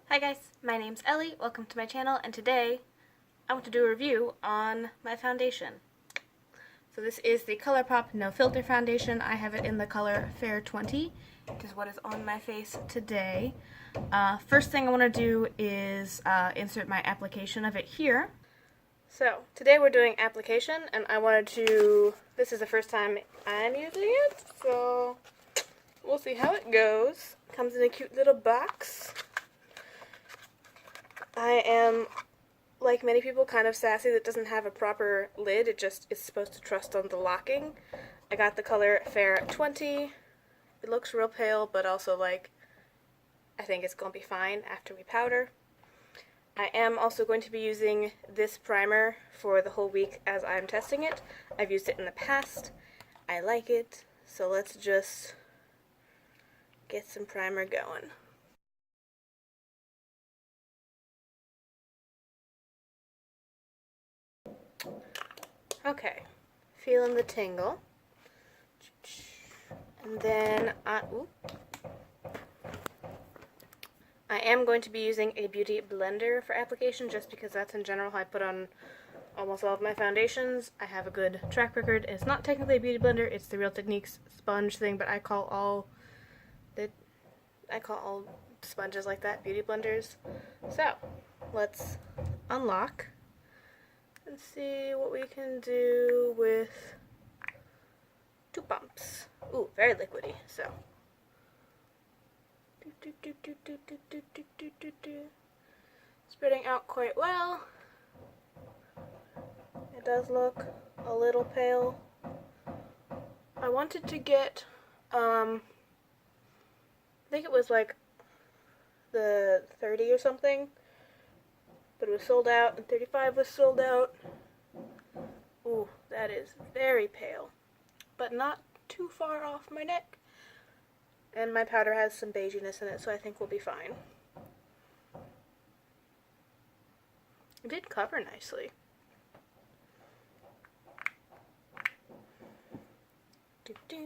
Hi guys, my name's Ellie, welcome to my channel, and today I want to do a review on my foundation. So this is the Colourpop No Filter Foundation. I have it in the color Fair 20, which is what is on my face today. First thing I want to do is insert my application of it here. So today we're doing application, and I wanted to, this is the first time I'm using it, so we'll see how it goes. Comes in a cute little box. I am, like many people, kind of sassy that doesn't have a proper lid. It just is supposed to trust on the locking. I got the color Fair 20. It looks real pale, but also, like, I think it's going to be fine after we powder. I am also going to be using this primer for the whole week as I'm testing it. I've used it in the past. I like it, so let's just get some primer going. Okay, feeling the tingle. And then I am going to be using a beauty blender for application, just because that's in general how I put on almost all of my foundations. I have a good track record. It's not technically a beauty blender, it's the Real Techniques sponge thing, but I call all sponges like that beauty blenders. So let's unlock and see what we can do with 2 pumps. Ooh, very liquidy, so. Spreading out quite well. It does look a little pale. I wanted to get, I think it was like the 30 or something, but it was sold out, and 35 was sold out. Ooh, that is very pale, but not too far off my neck. And my powder has some beiginess in it, so I think we'll be fine. It did cover nicely. Doo-doo.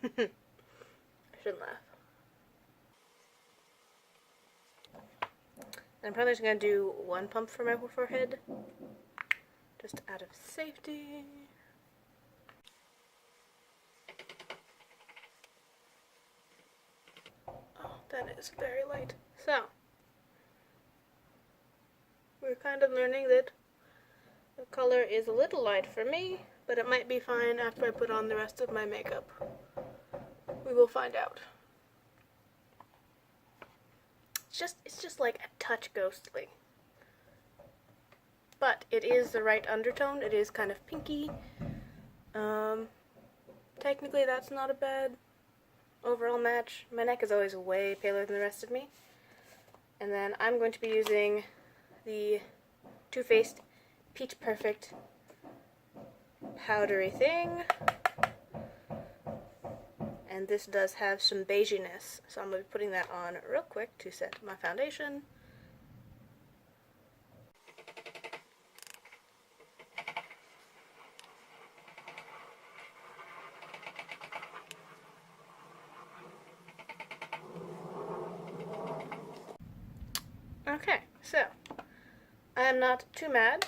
I shouldn't laugh. I'm probably just going to do 1 pump for my forehead, just out of safety. Oh, that is very light. So, we're kind of learning that the color is a little light for me, but it might be fine after I put on the rest of my makeup. We will find out. It's just like a touch ghostly. But it is the right undertone. It is kind of pinky. Technically that's not a bad overall match. My neck is always way paler than the rest of me. And then I'm going to be using the Too Faced Peach Perfect powdery thing. And this does have some beiginess, so I'm going to be putting that on real quick to set my foundation. Okay, so I am not too mad.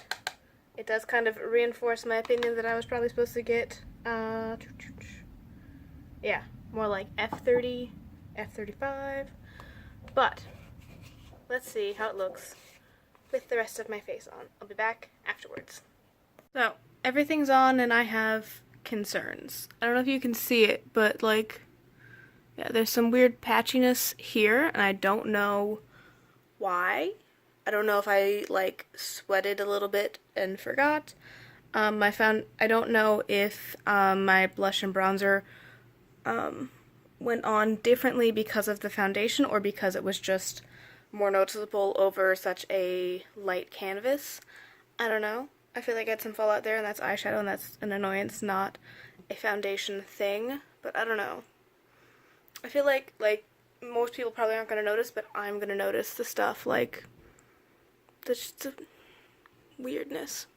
It does kind of reinforce my opinion that I was probably supposed to get, yeah, more like F30, F35, but let's see how it looks with the rest of my face on. I'll be back afterwards. So, everything's on and I have concerns. I don't know if you can see it, but like, yeah, there's some weird patchiness here, and I don't know why. I don't know if I like sweated a little bit and forgot. I don't know if my blush and bronzer went on differently because of the foundation or because it was just more noticeable over such a light canvas. I don't know. I feel like I had some fallout there, and that's eyeshadow, and that's an annoyance, not a foundation thing, but I don't know. I feel like most people probably aren't going to notice, but I'm going to notice the stuff, like, the weirdness.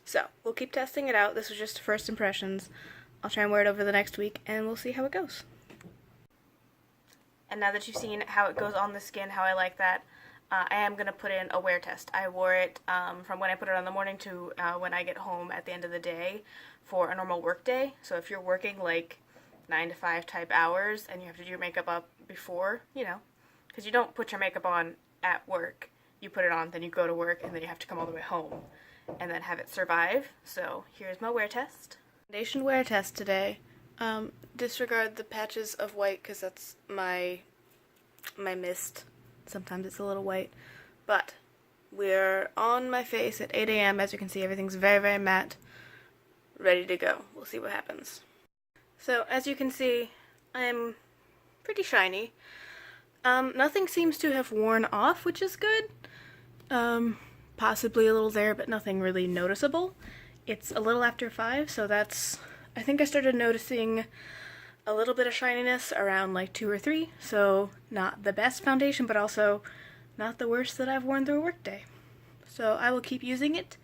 So, we'll keep testing it out. This was just first impressions. I'll try and wear it over the next week, and we'll see how it goes. And now that you've seen how it goes on the skin, how I like that, I am going to put in a wear test. I wore it from when I put it on in the morning to when I get home at the end of the day for a normal work day. So if you're working like 9 to 5 type hours and you have to do your makeup up before, you know, because you don't put your makeup on at work. You put it on, then you go to work, and then you have to come all the way home and then have it survive. So here's my wear test. Foundation wear test today. Disregard the patches of white because that's my mist. Sometimes it's a little white. But we're on my face at 8 a.m. As you can see, everything's very, very matte. Ready to go. We'll see what happens. So, as you can see, I'm pretty shiny. Nothing seems to have worn off, which is good. Possibly a little there, but nothing really noticeable. It's a little after 5, so that's... I think I started noticing a little bit of shininess around like 2 or 3, so not the best foundation, but also not the worst that I've worn through a workday. So I will keep using it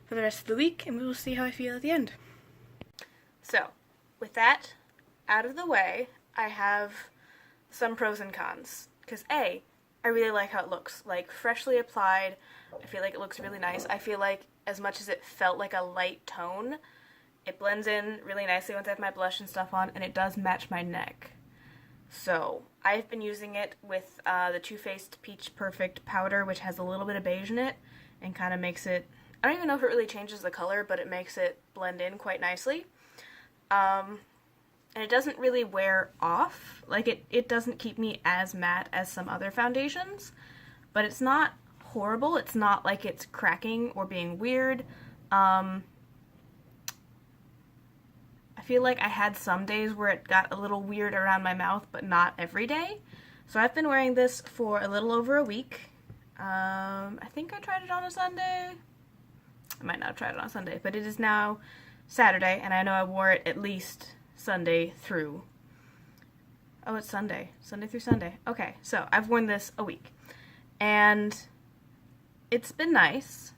for the rest of the week, and we will see how I feel at the end. So, with that out of the way, I have some pros and cons. Because A, I really like how it looks. Like, freshly applied, I feel like it looks really nice. I feel like as much as it felt like a light tone, it blends in really nicely once I have my blush and stuff on, and it does match my neck. So, I've been using it with the Too Faced Peach Perfect powder, which has a little bit of beige in it, and kind of makes it, I don't even know if it really changes the color, but it makes it blend in quite nicely. And it doesn't really wear off. Like, it doesn't keep me as matte as some other foundations, but it's not horrible. It's not like it's cracking or being weird. I feel like I had some days where it got a little weird around my mouth, but not every day. So I've been wearing this for a little over a week. I think I tried it on a Sunday. I might not have tried it on Sunday, but it is now Saturday, and I know I wore it at least Sunday through. Oh, it's Sunday. Sunday through Sunday. Okay, so I've worn this a week. And it's been nice.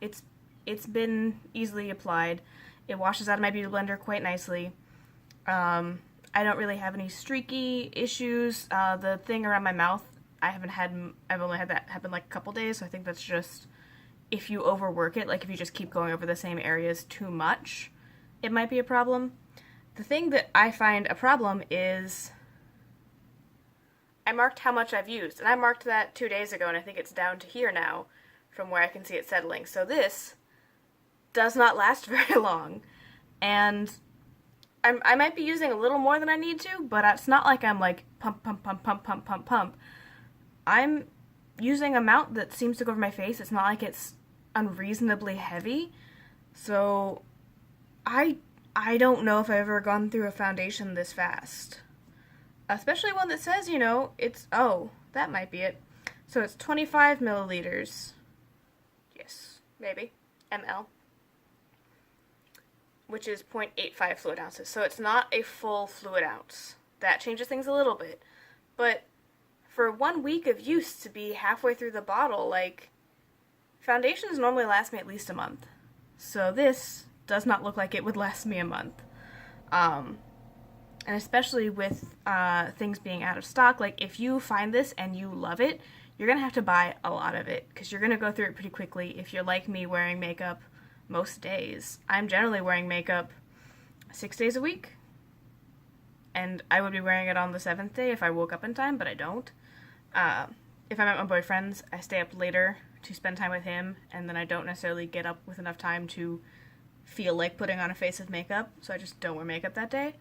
It's been easily applied. It washes out of my beauty blender quite nicely. I don't really have any streaky issues. The thing around my mouth, I've only had that happen like a couple days, so I think that's just if you overwork it, like if you just keep going over the same areas too much, it might be a problem. The thing that I find a problem is I marked how much I've used, and I marked that 2 days ago, and I think it's down to here now from where I can see it settling. So this does not last very long, and I might be using a little more than I need to, but it's not like I'm like pump, pump, pump, pump, pump, pump, pump. I'm using an amount that seems to go over my face. It's not like it's unreasonably heavy, so I don't know if I've ever gone through a foundation this fast. Especially one that says, you know, it's, oh, that might be it. So it's 25 milliliters. Yes, maybe. ml. Which is 0.85 fluid ounces. So it's not a full fluid ounce. That changes things a little bit. But for 1 week of use to be halfway through the bottle, like, foundations normally last me at least a month. So this does not look like it would last me a month. And especially with things being out of stock, like if you find this and you love it, you're going to have to buy a lot of it because you're going to go through it pretty quickly if you're like me wearing makeup most days. I'm generally wearing makeup 6 days a week, and I would be wearing it on the 7th day if I woke up in time, but I don't. If I'm at my boyfriend's, I stay up later to spend time with him, and then I don't necessarily get up with enough time to feel like putting on a face of makeup, so I just don't wear makeup that day.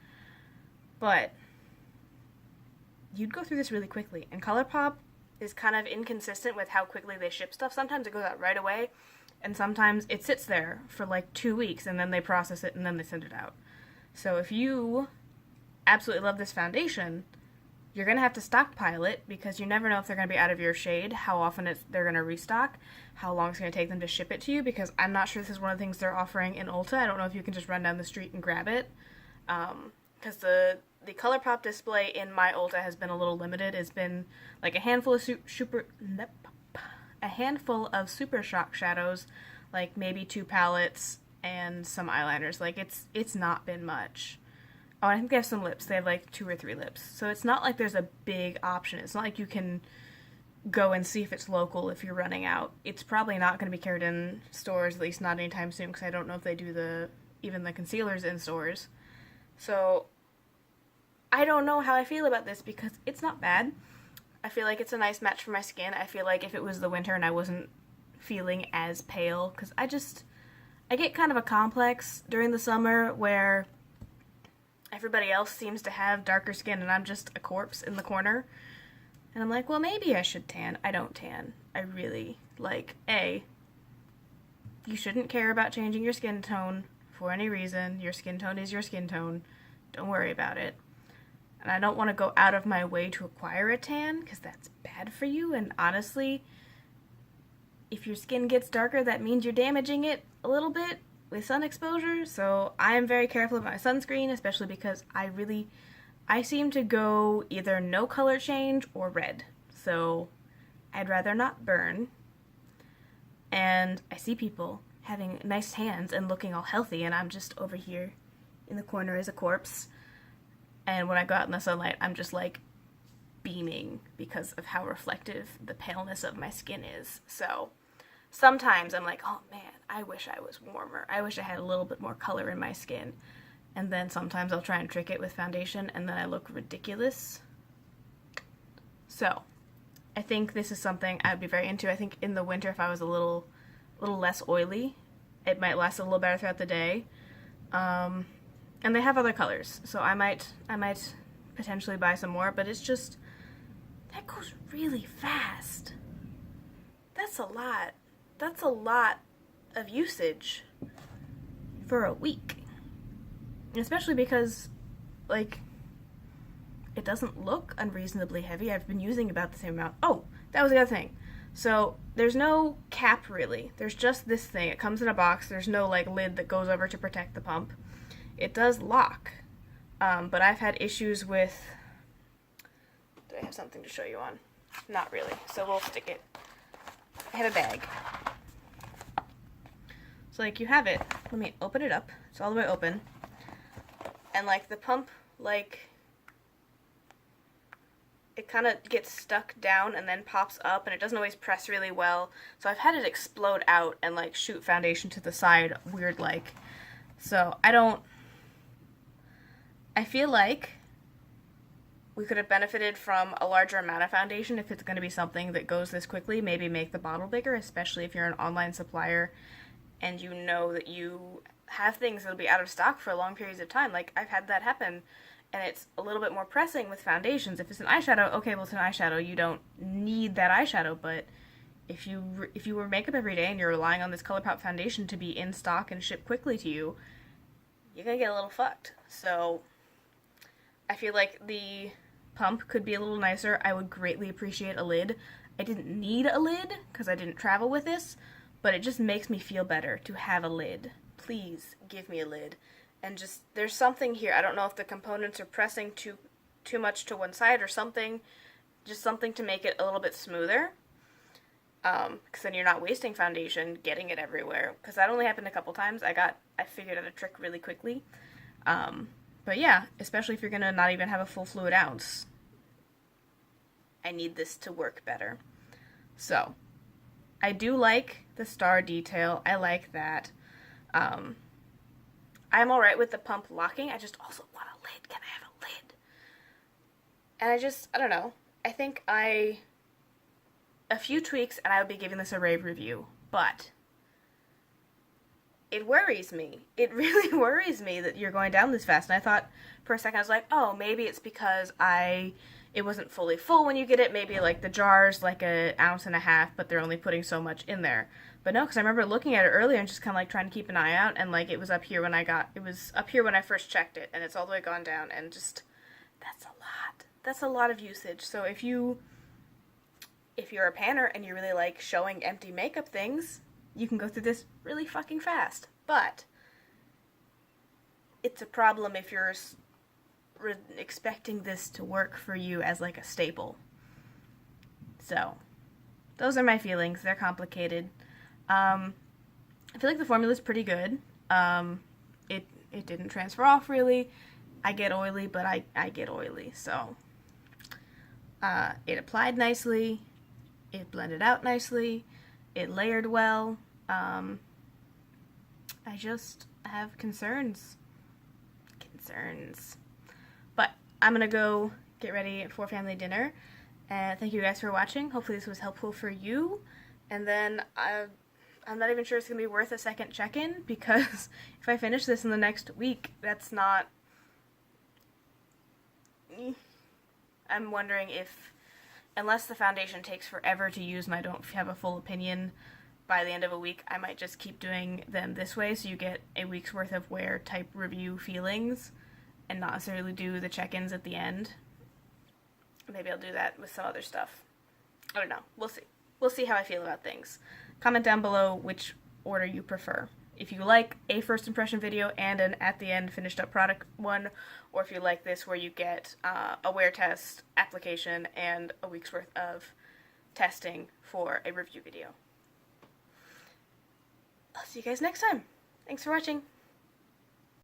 But you'd go through this really quickly, and Colourpop is kind of inconsistent with how quickly they ship stuff. Sometimes it goes out right away, and sometimes it sits there for like 2 weeks, and then they process it, and then they send it out. So if you absolutely love this foundation, you're going to have to stockpile it, because you never know if they're going to be out of your shade, how often they're going to restock, how long it's going to take them to ship it to you, because I'm not sure this is one of the things they're offering in Ulta. I don't know if you can just run down the street and grab it, because the Colourpop display in my Ulta has been a little limited. It's been like a handful of Super Shock shadows, like maybe 2 palettes and some eyeliners. Like it's not been much. Oh, I think they have some lips. They have like 2 or 3 lips. So it's not like there's a big option. It's not like you can go and see if it's local if you're running out. It's probably not going to be carried in stores, at least not anytime soon, because I don't know if they do even the concealers in stores. So I don't know how I feel about this because it's not bad. I feel like it's a nice match for my skin. I feel like if it was the winter and I wasn't feeling as pale, because I get kind of a complex during the summer where everybody else seems to have darker skin and I'm just a corpse in the corner. And I'm like, well, maybe I should tan. I don't tan. I really, you shouldn't care about changing your skin tone for any reason. Your skin tone is your skin tone. Don't worry about it. And I don't want to go out of my way to acquire a tan, because that's bad for you. And honestly, if your skin gets darker, that means you're damaging it a little bit with sun exposure. So I am very careful about my sunscreen, especially because I seem to go either no color change or red. So I'd rather not burn. And I see people having nice hands and looking all healthy, and I'm just over here in the corner as a corpse. And when I go out in the sunlight, I'm just like beaming because of how reflective the paleness of my skin is. So sometimes I'm like, oh man, I wish I was warmer. I wish I had a little bit more color in my skin. And then sometimes I'll try and trick it with foundation, and then I look ridiculous. So I think this is something I'd be very into. I think in the winter, if I was a little less oily, it might last a little better throughout the day. And they have other colors, so I might potentially buy some more, but it's just, that goes really fast. That's a lot. That's a lot of usage for a week. Especially because, it doesn't look unreasonably heavy. I've been using about the same amount. Oh, that was the other thing. So, there's no cap, really. There's just this thing. It comes in a box. There's no, lid that goes over to protect the pump. It does lock. But I've had issues with... Do I have something to show you on? Not really. So, we'll stick it. I have a bag. So, you have it. Let me open it up. It's all the way open. And, the pump, it kind of gets stuck down and then pops up, and it doesn't always press really well. So I've had it explode out and, shoot foundation to the side weird-like. So I feel like we could have benefited from a larger amount of foundation if it's going to be something that goes this quickly. Maybe make the bottle bigger, especially if you're an online supplier and you know that you have things that'll be out of stock for long periods of time. I've had that happen, and it's a little bit more pressing with foundations. If it's an eyeshadow, okay, well, it's an eyeshadow. You don't need that eyeshadow, but if you wear makeup every day and you're relying on this Colourpop foundation to be in stock and shipped quickly to you, you're gonna get a little fucked. So I feel like the pump could be a little nicer. I would greatly appreciate a lid. I didn't need a lid because I didn't travel with this, but it just makes me feel better to have a lid. Please give me a lid. And just, there's something here. I don't know if the components are pressing too much to one side or something. Just something to make it a little bit smoother. Because then you're not wasting foundation getting it everywhere. Because that only happened a couple times. I figured out a trick really quickly. But yeah, especially if you're going to not even have a full fluid ounce. I need this to work better. So, I do like the star detail. I like that. I'm alright with the pump locking. I just also want a lid. Can I have a lid? And I don't know. I think a few tweaks and I would be giving this a rave review. But it worries me. It really worries me that you're going down this fast. And I thought for a second, I was like, oh, maybe it's because it wasn't fully full when you get it. Maybe the jar's an ounce and a half, but they're only putting so much in there. But no, because I remember looking at it earlier and just kind of trying to keep an eye out, and it was up here when I first checked it, and it's all the way gone down, and just, that's a lot. That's a lot of usage. So if you're a panner and you really like showing empty makeup things, you can go through this really fucking fast. But it's a problem if you're expecting this to work for you as a staple. So those are my feelings. They're complicated. I feel like the formula is pretty good. It didn't transfer off really. I get oily, but I get oily, so it applied nicely. It blended out nicely. It layered well. I just have concerns. But I'm gonna go get ready for family dinner. And thank you guys for watching. Hopefully this was helpful for you. And then I'm not even sure it's gonna be worth a second check-in, because if I finish this in the next week, that's not... I'm wondering if, unless the foundation takes forever to use and I don't have a full opinion by the end of a week, I might just keep doing them this way so you get a week's worth of wear type review feelings and not necessarily do the check-ins at the end. Maybe I'll do that with some other stuff. I don't know. We'll see. We'll see how I feel about things. Comment down below which order you prefer. If you like a first impression video and an at the end finished up product one, or if you like this where you get a wear test, application, and a week's worth of testing for a review video. I'll see you guys next time. Thanks for watching.